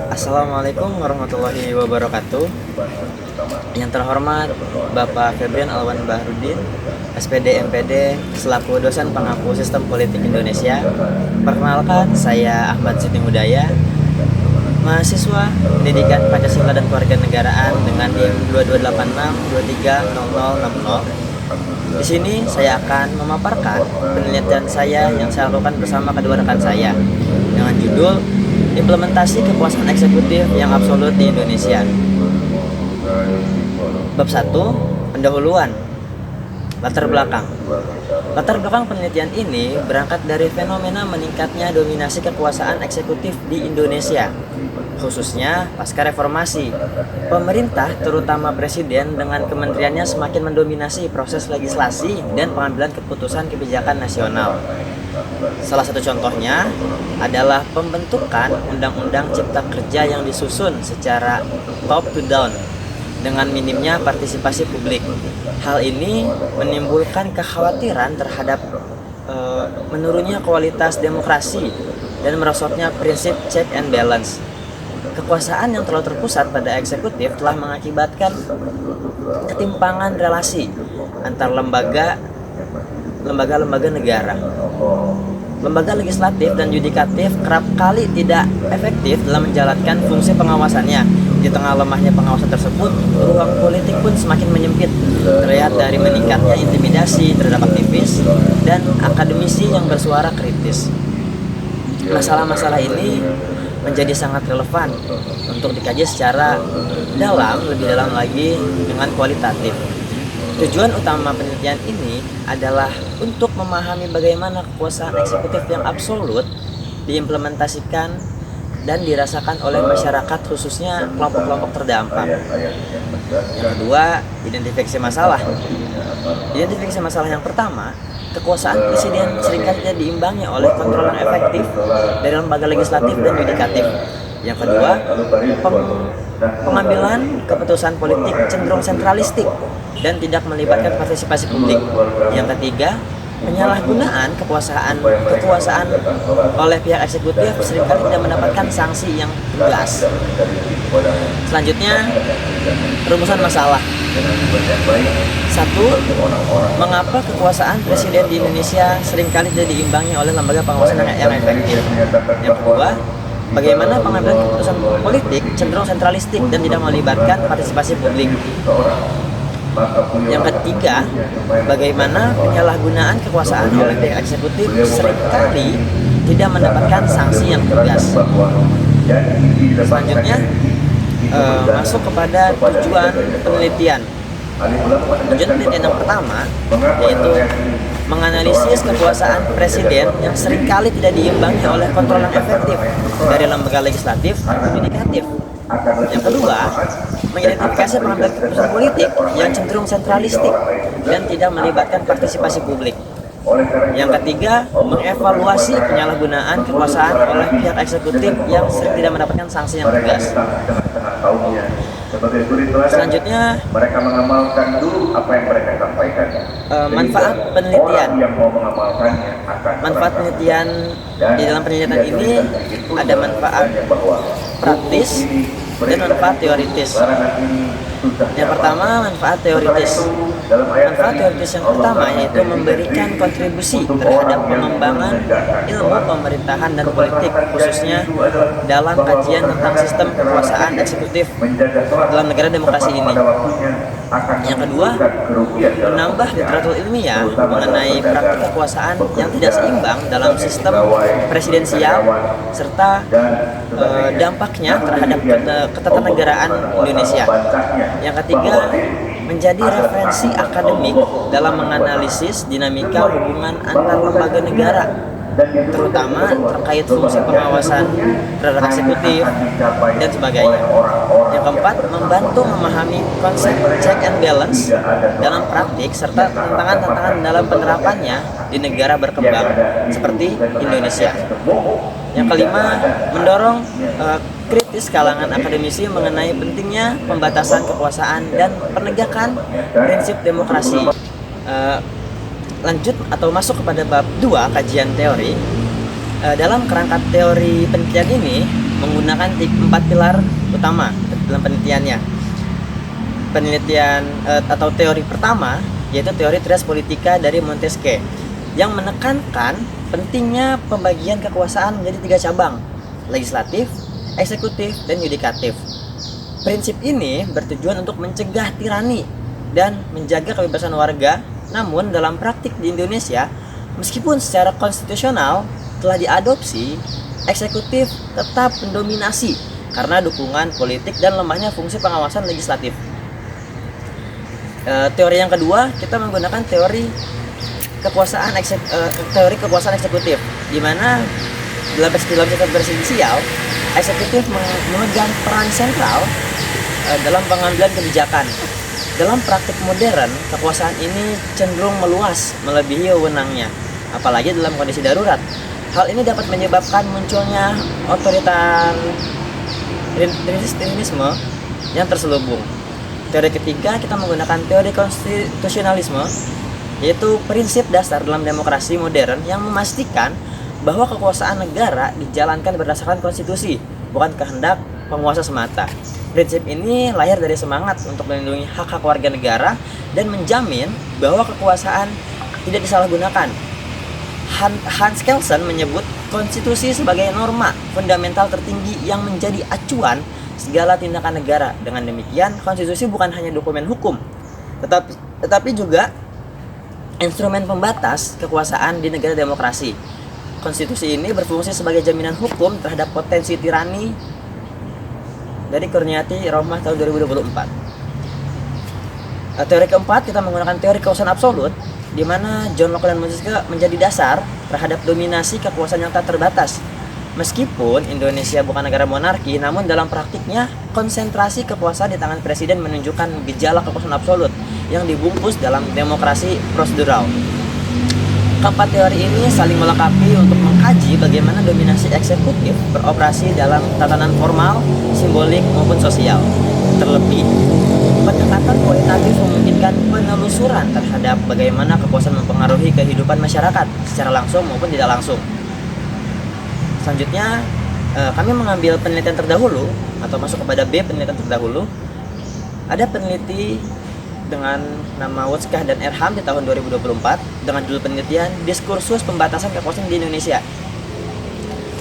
Assalamualaikum warahmatullahi wabarakatuh. Yang terhormat Bapak Febrian Alwan Bahrudin, SPD MPD, selaku dosen pengampu Sistem Politik Indonesia. Perkenalkan, saya Ahmad Siti Hudaya, mahasiswa Pendidikan Pancasila dan Kewarganegaraan dengan NIM 2286230060. Di sini saya akan memaparkan penelitian saya yang saya lakukan bersama kedua rekan saya dengan judul Implementasi Kekuasaan Eksekutif yang Absolut di Indonesia. Bab 1, pendahuluan. Latar belakang. Latar belakang penelitian ini berangkat dari fenomena meningkatnya dominasi kekuasaan eksekutif di Indonesia, khususnya pasca reformasi. Pemerintah, terutama presiden dengan kementeriannya, semakin mendominasi proses legislasi dan pengambilan keputusan kebijakan nasional. Salah satu contohnya adalah pembentukan Undang-Undang Cipta Kerja yang disusun secara top to down dengan minimnya partisipasi publik. Hal ini menimbulkan kekhawatiran terhadap menurunnya kualitas demokrasi dan merosotnya prinsip check and balance. Kekuasaan yang terlalu terpusat pada eksekutif telah mengakibatkan ketimpangan relasi antar lembaga-lembaga negara. Lembaga legislatif dan yudikatif kerap kali tidak efektif dalam menjalankan fungsi pengawasannya. Di tengah lemahnya pengawasan tersebut, ruang politik pun semakin menyempit, terlihat dari meningkatnya intimidasi terhadap aktivis dan akademisi yang bersuara kritis. Masalah-masalah ini menjadi sangat relevan untuk dikaji secara lebih dalam lagi dengan kualitatif. Tujuan utama penelitian ini adalah untuk memahami bagaimana kekuasaan eksekutif yang absolut diimplementasikan dan dirasakan oleh masyarakat, khususnya kelompok-kelompok terdampak. Yang kedua, identifikasi masalah. Identifikasi masalah yang pertama, kekuasaan presiden seringkali tidak diimbangi oleh kontrol yang efektif dari lembaga legislatif dan yudikatif. Yang kedua, pengambilan keputusan politik cenderung sentralistik dan tidak melibatkan partisipasi publik. Yang ketiga, penyalahgunaan kekuasaan oleh pihak eksekutif seringkali tidak mendapatkan sanksi yang tegas. Selanjutnya, perumusan masalah. 1. Mengapa kekuasaan presiden di Indonesia seringkali tidak diimbangi oleh lembaga pengawasan yang efektif? Yang kedua, bagaimana pengambilan keputusan politik cenderung sentralistik dan tidak melibatkan partisipasi publik? Yang ketiga, bagaimana penyalahgunaan kekuasaan oleh pihak eksekutif seringkali tidak mendapatkan sanksi yang tegas. Selanjutnya, masuk kepada tujuan penelitian. Tujuan penelitian yang pertama yaitu menganalisis kekuasaan presiden yang seringkali tidak diimbangi oleh kontrol yang efektif dari lembaga legislatif dan yudikatif. Yang kedua, mengidentifikasi pengambilan keputusan politik yang cenderung sentralistik dan tidak melibatkan partisipasi publik. Yang ketiga, mengevaluasi penyalahgunaan kekuasaan oleh pihak eksekutif yang tidak mendapatkan sanksi yang tegas. Selanjutnya, mereka mengamalkan dulu apa yang mereka sampaikan. Manfaat penelitian. Manfaat penelitian di dalam penelitian ini ada manfaat praktis dan manfaat teoritis. Yang pertama, manfaat teoritis. Manfaat teoritis yang pertama yaitu memberikan kontribusi terhadap pengembangan ilmu pemerintahan dan politik, khususnya dalam kajian tentang sistem kekuasaan eksekutif dalam negara demokrasi ini. Yang kedua, menambah literatur ilmiah mengenai praktik kekuasaan yang tidak seimbang dalam sistem presidensial serta dampaknya terhadap ketatanegaraan Indonesia. Yang ketiga, menjadi referensi akademik dalam menganalisis dinamika hubungan antar lembaga negara, terutama terkait fungsi pengawasan terhadap eksekutif dan sebagainya. Yang keempat, membantu memahami konsep check and balance dalam praktik serta tantangan-tantangan dalam penerapannya di negara berkembang seperti Indonesia. Yang kelima, mendorong kritis kalangan akademisi mengenai pentingnya pembatasan kekuasaan dan penegakan prinsip demokrasi. Lanjut atau masuk kepada bab 2, kajian teori. Dalam kerangka teori penelitian ini, menggunakan 4 pilar utama dalam penelitiannya. Penelitian atau teori pertama yaitu teori Trias Politica dari Montesquieu yang menekankan pentingnya pembagian kekuasaan menjadi 3 cabang, legislatif, eksekutif, dan yudikatif. Prinsip ini bertujuan untuk mencegah tirani dan menjaga kebebasan warga. Namun dalam praktik di Indonesia, meskipun secara konstitusional telah diadopsi, eksekutif tetap mendominasi karena dukungan politik dan lemahnya fungsi pengawasan legislatif. Teori yang kedua, kita menggunakan teori kekuasaan eksekutif, di mana dalam sistem presidensial, eksekutif memegang peran sentral dalam pengambilan kebijakan. Dalam praktik modern, kekuasaan ini cenderung meluas melebihi wewenangnya, apalagi dalam kondisi darurat. Hal ini dapat menyebabkan munculnya otoritarianisme yang terselubung. Teori ketiga, kita menggunakan teori konstitusionalisme, yaitu prinsip dasar dalam demokrasi modern yang memastikan bahwa kekuasaan negara dijalankan berdasarkan konstitusi, bukan kehendak penguasa semata. Prinsip ini lahir dari semangat untuk melindungi hak-hak warga negara dan menjamin bahwa kekuasaan tidak disalahgunakan. Hans Kelsen menyebut konstitusi sebagai norma fundamental tertinggi yang menjadi acuan segala tindakan negara. Dengan demikian, konstitusi bukan hanya dokumen hukum, tetapi juga instrumen pembatas kekuasaan di negara demokrasi. Konstitusi ini berfungsi sebagai jaminan hukum terhadap potensi tirani dari Kurniati Rohmah tahun 2024. Teori keempat, kita menggunakan teori kekuasaan absolut, di mana John Locke dan Montesquieu menjadi dasar terhadap dominasi kekuasaan yang tak terbatas. Meskipun Indonesia bukan negara monarki, namun dalam praktiknya konsentrasi kekuasaan di tangan presiden menunjukkan gejala kekuasaan absolut yang dibungkus dalam demokrasi prosedural. Keempat teori ini saling melengkapi untuk mengkaji bagaimana dominasi eksekutif beroperasi dalam tatanan formal, simbolik, maupun sosial. Terlebih, pendekatan kualitatif memungkinkan penelusuran terhadap bagaimana kekuasaan mempengaruhi kehidupan masyarakat secara langsung maupun tidak langsung. Selanjutnya, kami mengambil penelitian terdahulu atau masuk kepada B, penelitian terdahulu. Ada peneliti dengan nama Wutskah dan Erham di tahun 2024 dengan judul penelitian Diskursus Pembatasan Kekuasaan di Indonesia.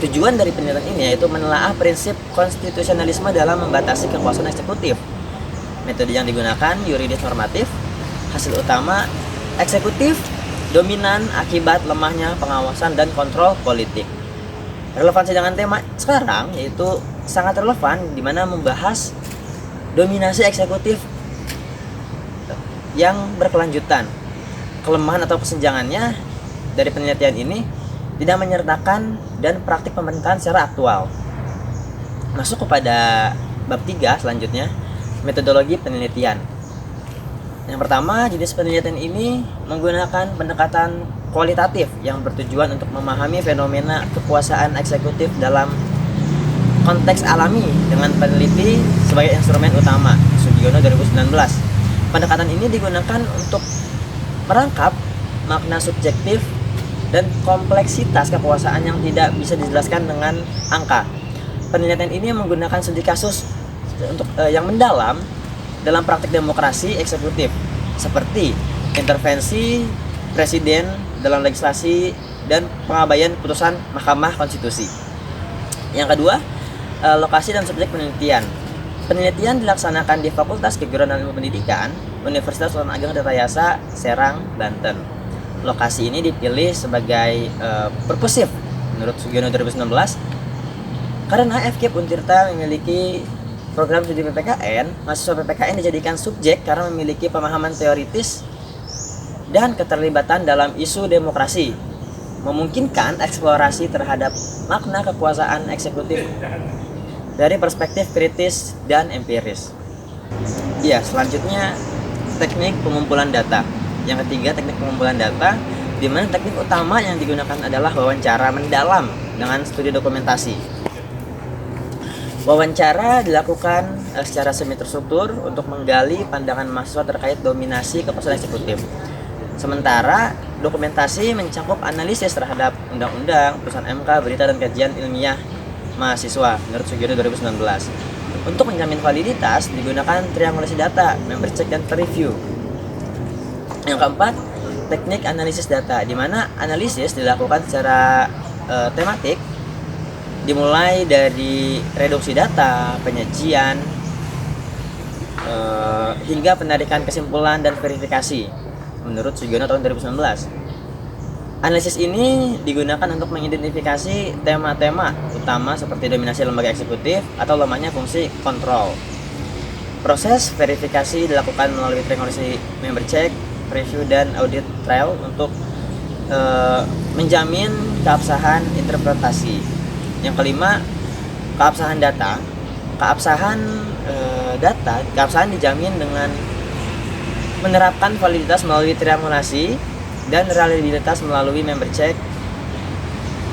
Tujuan dari penelitian ini yaitu menelaah prinsip konstitusionalisme dalam membatasi kekuasaan eksekutif. Metode yang digunakan yuridis normatif. Hasil utama, eksekutif dominan akibat lemahnya pengawasan dan kontrol politik. Relevansi dengan tema sekarang yaitu sangat relevan, di mana membahas dominasi eksekutif yang berkelanjutan. Kelemahan atau kesenjangannya dari penelitian ini tidak menyertakan dan praktik pemerintahan secara aktual. Masuk kepada bab 3 selanjutnya, metodologi penelitian. Yang pertama, jenis penelitian ini menggunakan pendekatan kualitatif yang bertujuan untuk memahami fenomena kekuasaan eksekutif dalam konteks alami dengan peneliti sebagai instrumen utama. Sugiono 2019. Pendekatan ini digunakan untuk merangkap makna subjektif dan kompleksitas kekuasaan yang tidak bisa dijelaskan dengan angka. Penelitian ini menggunakan studi kasus untuk yang mendalam dalam praktik demokrasi eksekutif, seperti intervensi presiden dalam legislasi dan pengabaian putusan Mahkamah Konstitusi. Yang kedua, lokasi dan subjek penelitian. Penelitian dilaksanakan di Fakultas Keguruan dan Ilmu Pendidikan, Universitas Sultan Ageng Tirtayasa, Serang, Banten. Lokasi ini dipilih sebagai purposif menurut Sugiono 2019 karena FKIP Untirta memiliki program studi PPKN. Mahasiswa PPKN dijadikan subjek karena memiliki pemahaman teoritis dan keterlibatan dalam isu demokrasi, memungkinkan eksplorasi terhadap makna kekuasaan eksekutif dari perspektif kritis dan empiris. Ya, selanjutnya teknik pengumpulan data. Yang ketiga, teknik pengumpulan data, di mana teknik utama yang digunakan adalah wawancara mendalam dengan studi dokumentasi. Wawancara dilakukan secara semi terstruktur untuk menggali pandangan mahasiswa terkait dominasi kekuasaan eksekutif. Sementara dokumentasi mencakup analisis terhadap undang-undang, putusan MK, berita dan kajian ilmiah mahasiswa menurut Sugiono 2019. Untuk menjamin validitas digunakan triangulasi data, member check dan review. Yang keempat, teknik analisis data, di mana analisis dilakukan secara tematik, dimulai dari reduksi data, penyajian, hingga penarikan kesimpulan dan verifikasi menurut Sugiono tahun 2019. Analisis ini digunakan untuk mengidentifikasi tema-tema utama seperti dominasi lembaga eksekutif atau lemahnya fungsi kontrol. Proses verifikasi dilakukan melalui triangulasi member check, review, dan audit trail untuk menjamin keabsahan interpretasi. Yang kelima, keabsahan data. Keabsahan dijamin dengan menerapkan validitas melalui triangulasi dan reliabilitas melalui member check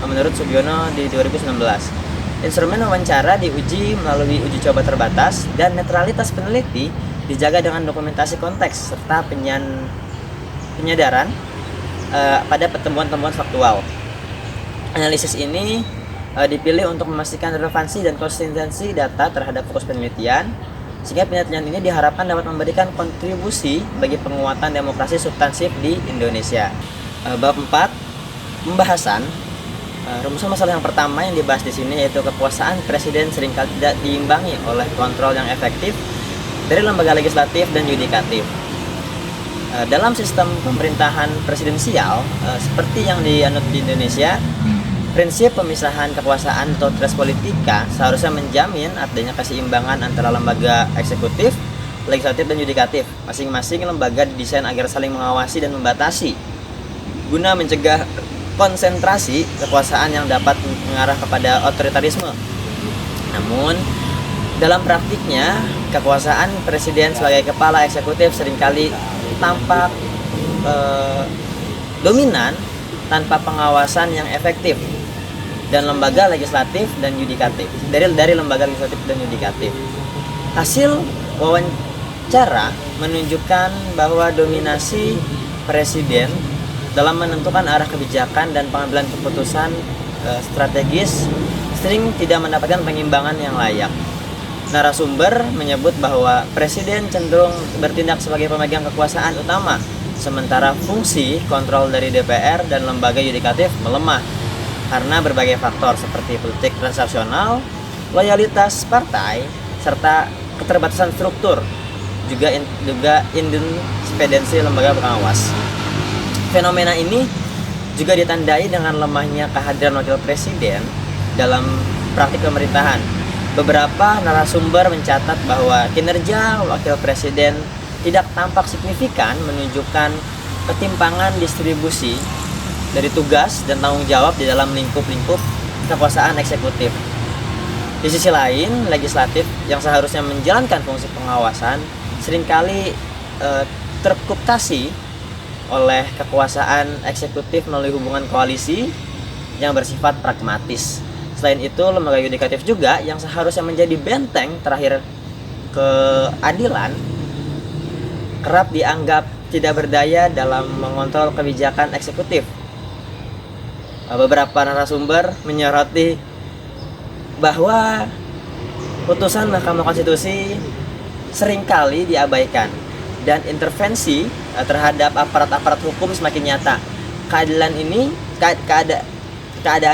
menurut Sugiono di 2019. Instrumen wawancara diuji melalui uji coba terbatas dan netralitas peneliti dijaga dengan dokumentasi konteks serta penyadaran pada pertemuan-temuan faktual. Analisis ini dipilih untuk memastikan relevansi dan konsistensi data terhadap fokus penelitian, sehingga penelitian ini diharapkan dapat memberikan kontribusi bagi penguatan demokrasi substansif di Indonesia. Bab 4, pembahasan. Rumusan masalah yang pertama yang dibahas di sini yaitu kekuasaan presiden seringkali tidak diimbangi oleh kontrol yang efektif dari lembaga legislatif dan yudikatif. Dalam sistem pemerintahan presidensial seperti yang dianut di Indonesia, prinsip pemisahan kekuasaan atau tres politika seharusnya menjamin adanya keseimbangan antara lembaga eksekutif, legislatif, dan yudikatif. Masing-masing lembaga didesain agar saling mengawasi dan membatasi guna mencegah konsentrasi kekuasaan yang dapat mengarah kepada otoritarisme. Namun, dalam praktiknya, kekuasaan presiden sebagai kepala eksekutif seringkali tampak dominan tanpa pengawasan yang efektif dan lembaga legislatif dan yudikatif dari lembaga legislatif dan yudikatif. Hasil wawancara menunjukkan bahwa dominasi presiden dalam menentukan arah kebijakan dan pengambilan keputusan strategis sering tidak mendapatkan pengimbangan yang layak. Narasumber menyebut bahwa presiden cenderung bertindak sebagai pemegang kekuasaan utama, sementara fungsi kontrol dari DPR dan lembaga yudikatif melemah karena berbagai faktor seperti politik transaksional, loyalitas partai, serta keterbatasan struktur, juga independensi lembaga pengawas. Fenomena ini juga ditandai dengan lemahnya kehadiran wakil presiden dalam praktik pemerintahan. Beberapa narasumber mencatat bahwa kinerja wakil presiden tidak tampak signifikan menunjukkan ketimpangan distribusi dari tugas dan tanggung jawab di dalam lingkup-lingkup kekuasaan eksekutif. Di sisi lain, legislatif yang seharusnya menjalankan fungsi pengawasan seringkali terkooptasi oleh kekuasaan eksekutif melalui hubungan koalisi yang bersifat pragmatis. Selain itu, lembaga yudikatif juga yang seharusnya menjadi benteng terakhir keadilan kerap dianggap tidak berdaya dalam mengontrol kebijakan eksekutif. Beberapa narasumber menyoroti bahwa putusan Mahkamah Konstitusi seringkali diabaikan dan intervensi terhadap aparat-aparat hukum semakin nyata. Keadaan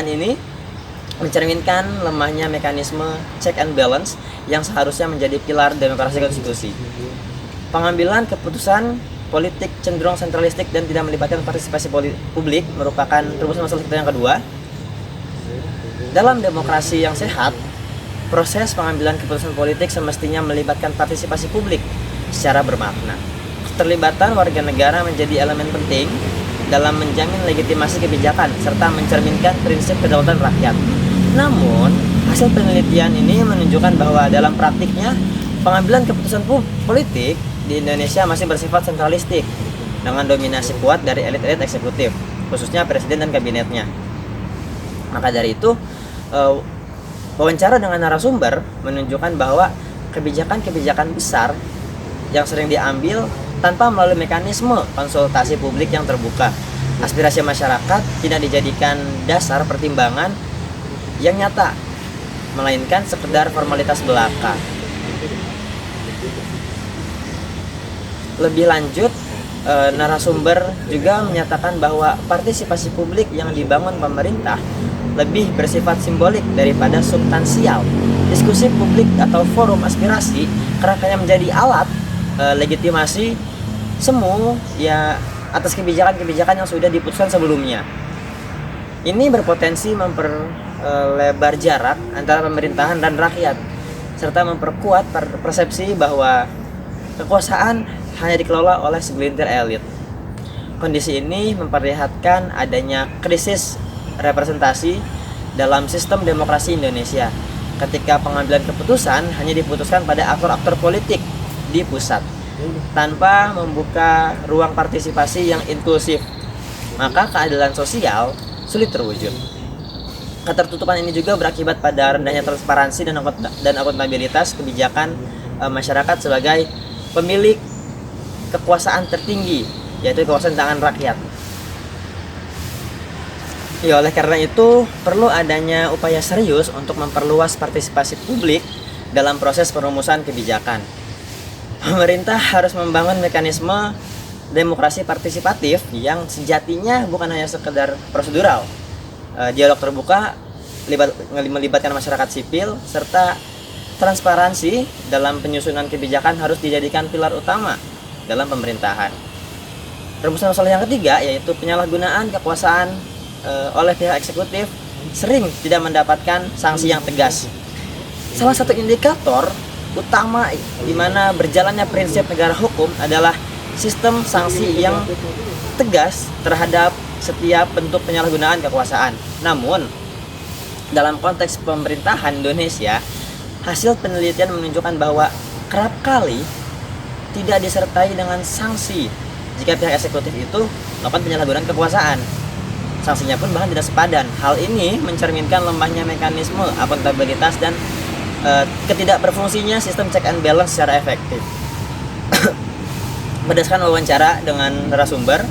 ini mencerminkan lemahnya mekanisme check and balance yang seharusnya menjadi pilar demokrasi konstitusi. Pengambilan keputusan politik cenderung sentralistik dan tidak melibatkan partisipasi publik merupakan rumusan masalah yang kedua. Dalam demokrasi yang sehat, proses pengambilan keputusan politik semestinya melibatkan partisipasi publik secara bermakna. Keterlibatan warga negara menjadi elemen penting dalam menjamin legitimasi kebijakan serta mencerminkan prinsip kedaulatan rakyat. Namun, hasil penelitian ini menunjukkan bahwa dalam praktiknya pengambilan keputusan politik di Indonesia masih bersifat sentralistik dengan dominasi kuat dari elit-elit eksekutif, khususnya presiden dan kabinetnya. Maka dari itu, wawancara dengan narasumber menunjukkan bahwa kebijakan-kebijakan besar yang sering diambil tanpa melalui mekanisme konsultasi publik yang terbuka. Aspirasi masyarakat tidak dijadikan dasar pertimbangan yang nyata melainkan sekedar formalitas belaka. Lebih lanjut, narasumber juga menyatakan bahwa partisipasi publik yang dibangun pemerintah lebih bersifat simbolik daripada substansial. Diskusi publik atau forum aspirasi kerangkanya menjadi alat legitimasi semu ya atas kebijakan-kebijakan yang sudah diputuskan sebelumnya. Ini berpotensi memperlebar jarak antara pemerintahan dan rakyat, serta memperkuat persepsi bahwa kekuasaan hanya dikelola oleh segelintir elit. Kondisi ini memperlihatkan adanya krisis representasi dalam sistem demokrasi Indonesia, ketika pengambilan keputusan hanya diputuskan pada aktor-aktor politik di pusat, tanpa membuka ruang partisipasi yang inklusif. Maka keadilan sosial sulit terwujud. Ketertutupan ini juga berakibat pada rendahnya transparansi dan akuntabilitas kebijakan masyarakat sebagai pemilik kekuasaan tertinggi, yaitu kekuasaan tangan rakyat. Ya, oleh karena itu perlu adanya upaya serius untuk memperluas partisipasi publik dalam proses perumusan kebijakan. Pemerintah harus membangun mekanisme demokrasi partisipatif yang sejatinya bukan hanya sekedar prosedural. Dialog terbuka melibatkan masyarakat sipil, serta transparansi dalam penyusunan kebijakan harus dijadikan pilar utama dalam pemerintahan. Rumusan masalah yang ketiga yaitu penyalahgunaan kekuasaan oleh pihak eksekutif sering tidak mendapatkan sanksi yang tegas. Salah satu indikator utama di mana berjalannya prinsip negara hukum adalah sistem sanksi yang tegas terhadap setiap bentuk penyalahgunaan kekuasaan. Namun, dalam konteks pemerintahan Indonesia, hasil penelitian menunjukkan bahwa kerap kali tidak disertai dengan sanksi jika pihak eksekutif itu melakukan penyalahgunaan kekuasaan. Sanksinya pun bahkan tidak sepadan. Hal ini mencerminkan lemahnya mekanisme akuntabilitas dan ketidakberfungsinya sistem check and balance secara efektif. Berdasarkan wawancara dengan narasumber,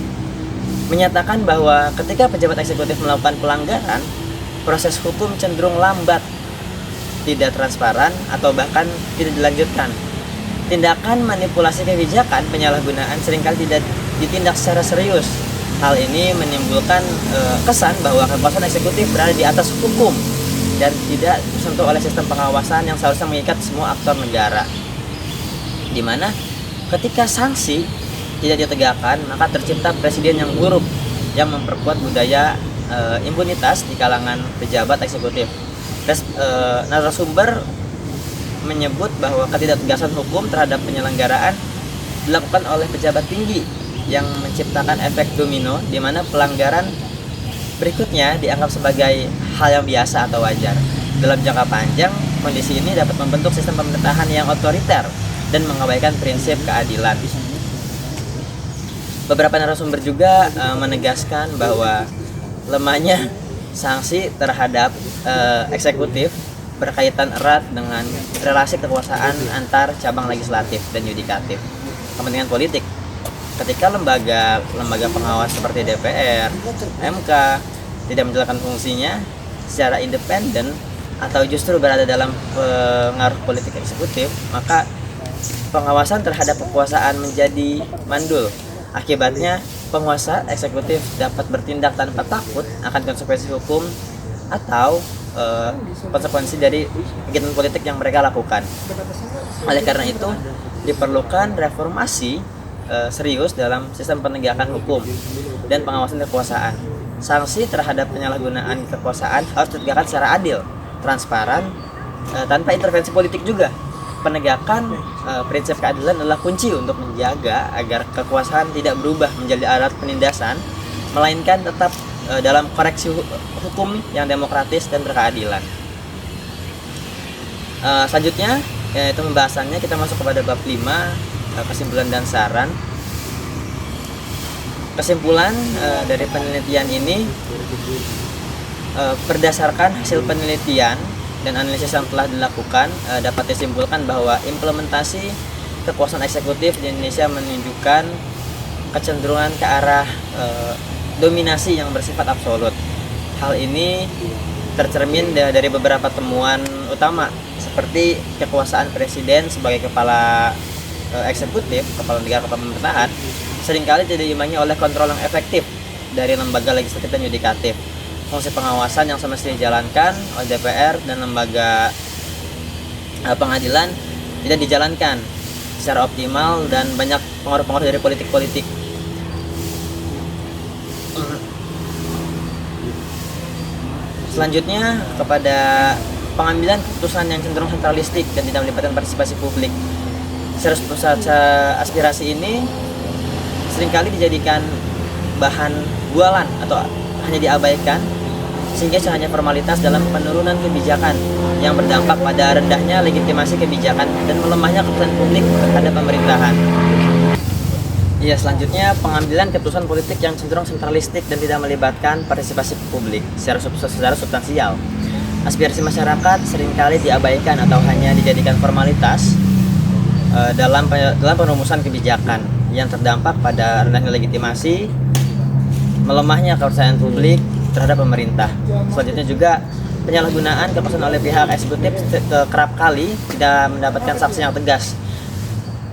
menyatakan bahwa ketika pejabat eksekutif melakukan pelanggaran, proses hukum cenderung lambat, tidak transparan, atau bahkan tidak dilanjutkan. Tindakan manipulasi kebijakan penyalahgunaan seringkali tidak ditindak secara serius. Hal ini menimbulkan kesan bahwa kekuasaan eksekutif berada di atas hukum dan tidak tersentuh oleh sistem pengawasan yang seharusnya mengikat semua aktor negara. Di mana ketika sanksi tidak ditegakkan, maka tercipta presiden yang buruk yang memperkuat budaya impunitas di kalangan pejabat eksekutif. Narasumber menyebut bahwa ketidaktegasan hukum terhadap penyelenggaraan dilakukan oleh pejabat tinggi yang menciptakan efek domino, di mana pelanggaran berikutnya dianggap sebagai hal yang biasa atau wajar. Dalam jangka panjang, kondisi ini dapat membentuk sistem pemerintahan yang otoriter dan mengabaikan prinsip keadilan. Beberapa narasumber juga menegaskan bahwa lemahnya sanksi terhadap eksekutif berkaitan erat dengan relasi kekuasaan antar cabang legislatif dan yudikatif, kepentingan politik. Ketika lembaga pengawas seperti DPR, MK tidak menjalankan fungsinya secara independen atau justru berada dalam pengaruh politik eksekutif, maka pengawasan terhadap kekuasaan menjadi mandul. Akibatnya, penguasa eksekutif dapat bertindak tanpa takut akan konsekuensi hukum atau konsekuensi dari kegiatan politik yang mereka lakukan. Oleh karena itu, diperlukan reformasi serius dalam sistem penegakan hukum dan pengawasan kekuasaan. Sanksi terhadap penyalahgunaan kekuasaan harus ditegakkan secara adil, transparan, tanpa intervensi politik juga. Penegakan prinsip keadilan adalah kunci untuk menjaga agar kekuasaan tidak berubah menjadi alat penindasan, melainkan tetap dalam koreksi hukum yang demokratis dan berkeadilan. Selanjutnya, yaitu pembahasannya, kita masuk kepada bab 5, kesimpulan dan saran. Kesimpulan dari penelitian ini, berdasarkan hasil penelitian dan analisis yang telah dilakukan, dapat disimpulkan bahwa implementasi kekuasaan eksekutif di Indonesia menunjukkan kecenderungan ke arah dominasi yang bersifat absolut. Hal ini tercermin dari beberapa temuan utama seperti kekuasaan presiden sebagai kepala eksekutif, kepala negara, kepala pemerintahan seringkali tidak diimbangi oleh kontrol yang efektif dari lembaga legislatif dan yudikatif. Fungsi pengawasan yang semestinya dijalankan oleh DPR dan lembaga pengadilan tidak dijalankan secara optimal dan banyak pengaruh-pengaruh dari politik-politik. Selanjutnya kepada pengambilan keputusan yang cenderung sentralistik dan tidak melibatkan partisipasi publik. Secara aspirasi ini seringkali dijadikan bahan bualan atau hanya diabaikan sehingga hanya formalitas dalam penurunan kebijakan yang berdampak pada rendahnya legitimasi kebijakan dan melemahnya keputusan publik terhadap pemerintahan. Ya, selanjutnya pengambilan keputusan politik yang cenderung sentralistik dan tidak melibatkan partisipasi publik secara substansial. Aspirasi masyarakat seringkali diabaikan atau hanya dijadikan formalitas dalam perumusan kebijakan yang terdampak pada rendahnya legitimasi, melemahnya kepercayaan publik terhadap pemerintah. Selanjutnya juga penyalahgunaan kekuasaan oleh pihak eksekutif kerap kali tidak mendapatkan sanksi yang tegas.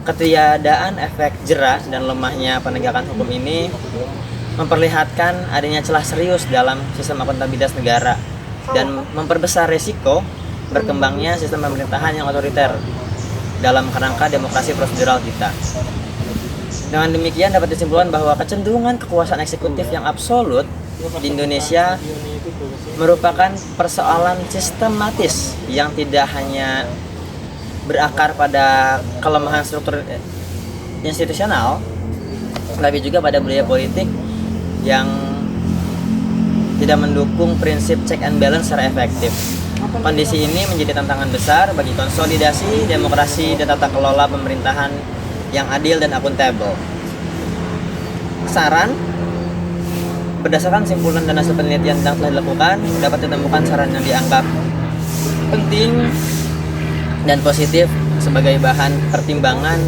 Ketiadaan efek jera dan lemahnya penegakan hukum ini memperlihatkan adanya celah serius dalam sistem akuntabilitas negara dan memperbesar resiko berkembangnya sistem pemerintahan yang otoriter dalam kerangka demokrasi prosedural kita. Dengan demikian dapat disimpulkan bahwa kecenderungan kekuasaan eksekutif yang absolut di Indonesia merupakan persoalan sistematis yang tidak hanya berakar pada kelemahan struktur institusional, tapi juga pada budaya politik yang tidak mendukung prinsip check and balance secara efektif. Kondisi ini menjadi tantangan besar bagi konsolidasi demokrasi dan tata kelola pemerintahan yang adil dan akuntabel. Saran, berdasarkan simpulan dan hasil penelitian yang telah dilakukan, dapat ditemukan saran yang dianggap penting dan positif sebagai bahan pertimbangan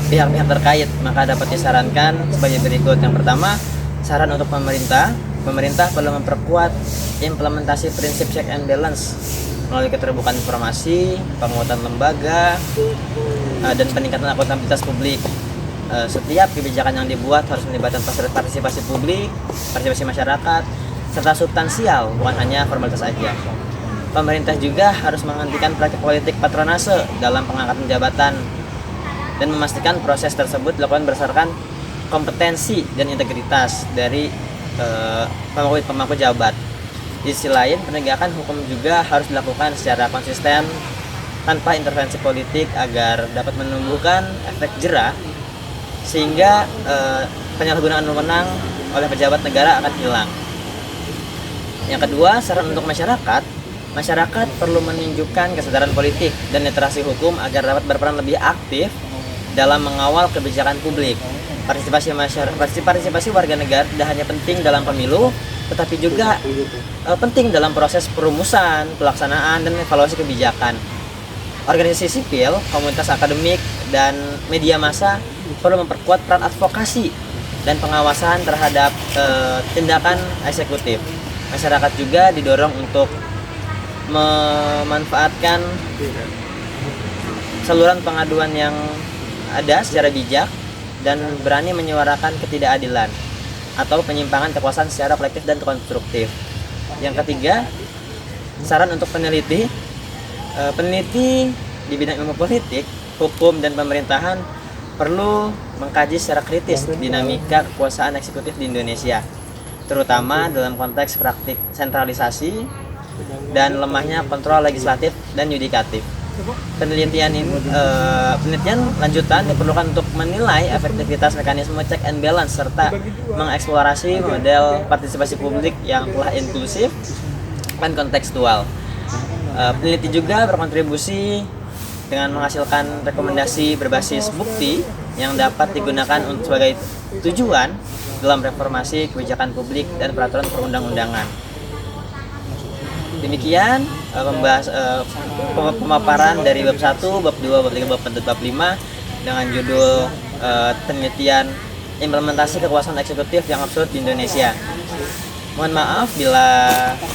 pihak-pihak terkait. Maka dapat disarankan sebagai berikut. Yang pertama, saran untuk pemerintah perlu memperkuat implementasi prinsip check and balance melalui keterbukaan informasi, penguatan lembaga, dan peningkatan akuntabilitas publik. Setiap kebijakan yang dibuat harus melibatkan partisipasi publik, partisipasi masyarakat, serta substansial, bukan hanya formalitas saja. Pemerintah juga harus menghentikan praktik politik patronase dalam pengangkatan jabatan dan memastikan proses tersebut dilakukan berdasarkan kompetensi dan integritas dari pemangku jabat. Di sisi lain, penegakan hukum juga harus dilakukan secara konsisten tanpa intervensi politik agar dapat menumbuhkan efek jera sehingga penyalahgunaan wewenang oleh pejabat negara akan hilang. Yang kedua, saran untuk masyarakat perlu menunjukkan kesadaran politik dan literasi hukum agar dapat berperan lebih aktif dalam mengawal kebijakan publik. Partisipasi warga negara tidak hanya penting dalam pemilu, tetapi juga penting dalam proses perumusan, pelaksanaan, dan evaluasi kebijakan. Organisasi sipil, komunitas akademik, dan media massa perlu memperkuat peran advokasi dan pengawasan terhadap tindakan eksekutif. Masyarakat juga didorong untuk memanfaatkan saluran pengaduan yang ada secara bijak dan berani menyuarakan ketidakadilan atau penyimpangan kekuasaan secara kolektif dan konstruktif. Yang ketiga, saran untuk peneliti di bidang ilmu politik, hukum, dan pemerintahan perlu mengkaji secara kritis dinamika kekuasaan eksekutif di Indonesia, terutama dalam konteks praktik sentralisasi dan lemahnya kontrol legislatif dan yudikatif. Penelitian lanjutan diperlukan untuk menilai efektivitas mekanisme check and balance serta mengeksplorasi model partisipasi publik yang telah inklusif dan kontekstual. Peneliti juga berkontribusi dengan menghasilkan rekomendasi berbasis bukti yang dapat digunakan sebagai tujuan dalam reformasi kebijakan publik dan peraturan perundang-undangan. Demikian pemaparan dari bab 1, bab 2, bab 3, bab 4, bab 5 dengan judul penelitian implementasi kekuasaan eksekutif yang absolut di Indonesia. Mohon maaf bila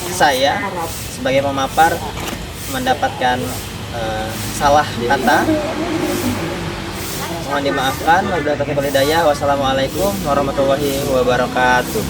saya sebagai pemapar mendapatkan salah kata. Mohon dimaafkan. Wabillahi taufiq wal hidayah. Wassalamualaikum warahmatullahi wabarakatuh.